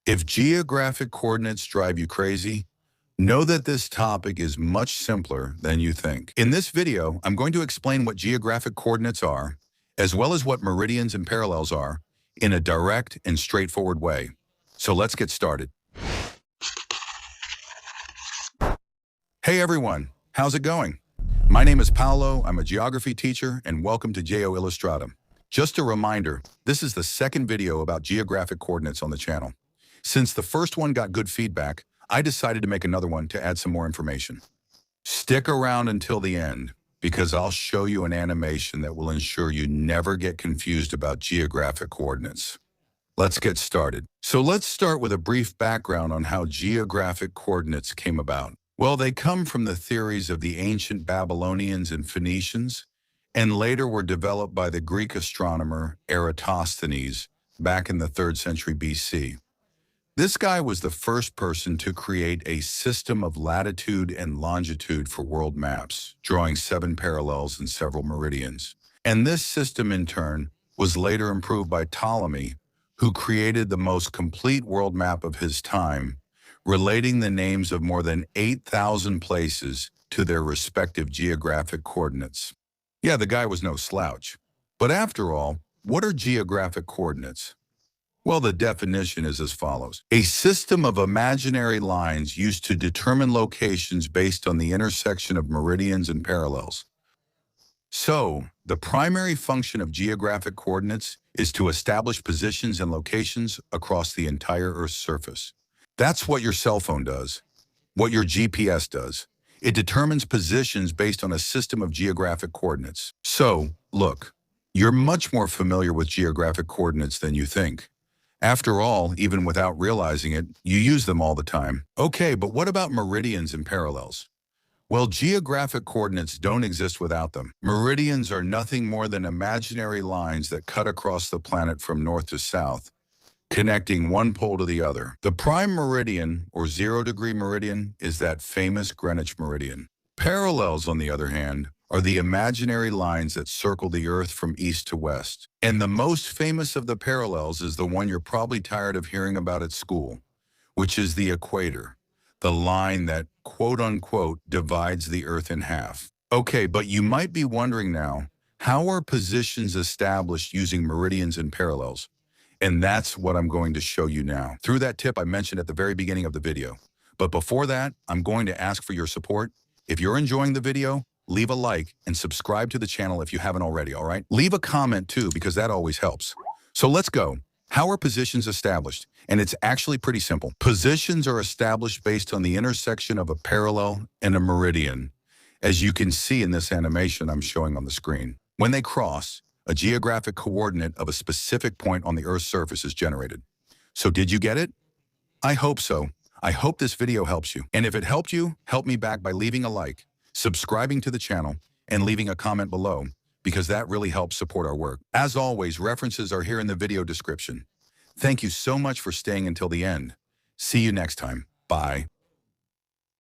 If geographic coordinates drive you crazy, know that this topic is much simpler than you think. In this video, I'm going to explain what geographic coordinates are, as well as what meridians and parallels are, in a direct and straightforward way. So let's get started. Hey everyone, how's it going? My name is Paolo, I'm a geography teacher, and welcome to Geo Illustratum. Just a reminder, this is the second video about geographic coordinates on the channel. Since the first one got good feedback, I decided to make another one to add some more information. Stick around until the end, because I'll show you an animation that will ensure you never get confused about geographic coordinates. Let's get started. So let's start with a brief background on how geographic coordinates came about. Well, they come from the theories of the ancient Babylonians and Phoenicians, and later were developed by the Greek astronomer Eratosthenes back in the 3rd century BC. This guy was the first person to create a system of latitude and longitude for world maps, drawing 7 parallels and several meridians. And this system, in turn, was later improved by Ptolemy, who created the most complete world map of his time, relating the names of more than 8,000 places to their respective geographic coordinates. Yeah, the guy was no slouch. But after all, what are geographic coordinates? Well, the definition is as follows. A system of imaginary lines used to determine locations based on the intersection of meridians and parallels. So, the primary function of geographic coordinates is to establish positions and locations across the entire Earth's surface. That's what your cell phone does, what your GPS does. It determines positions based on a system of geographic coordinates. So, look, you're much more familiar with geographic coordinates than you think. After all, even without realizing it, you use them all the time. Okay, but what about meridians and parallels? Well, geographic coordinates don't exist without them. Meridians are nothing more than imaginary lines that cut across the planet from north to south, connecting one pole to the other. The prime meridian, or 0-degree meridian, is that famous Greenwich meridian. Parallels, on the other hand, are the imaginary lines that circle the Earth from east to west. And the most famous of the parallels is the one you're probably tired of hearing about at school, which is the equator, the line that, quote-unquote, divides the Earth in half. Okay, but you might be wondering now, how are positions established using meridians and parallels? And that's what I'm going to show you now, through that tip I mentioned at the very beginning of the video. But before that, I'm going to ask for your support. If you're enjoying the video, leave a like and subscribe to the channel if you haven't already, all right? Leave a comment too, because that always helps. So let's go. How are positions established? And it's actually pretty simple. Positions are established based on the intersection of a parallel and a meridian, as you can see in this animation I'm showing on the screen. When they cross, a geographic coordinate of a specific point on the Earth's surface is generated. So did you get it? I hope so. I hope this video helps you. And if it helped you, help me back by leaving a like, subscribing to the channel, and leaving a comment below, because that really helps support our work. As always, references are here in the video description. Thank you so much for staying until the end. See you next time. Bye.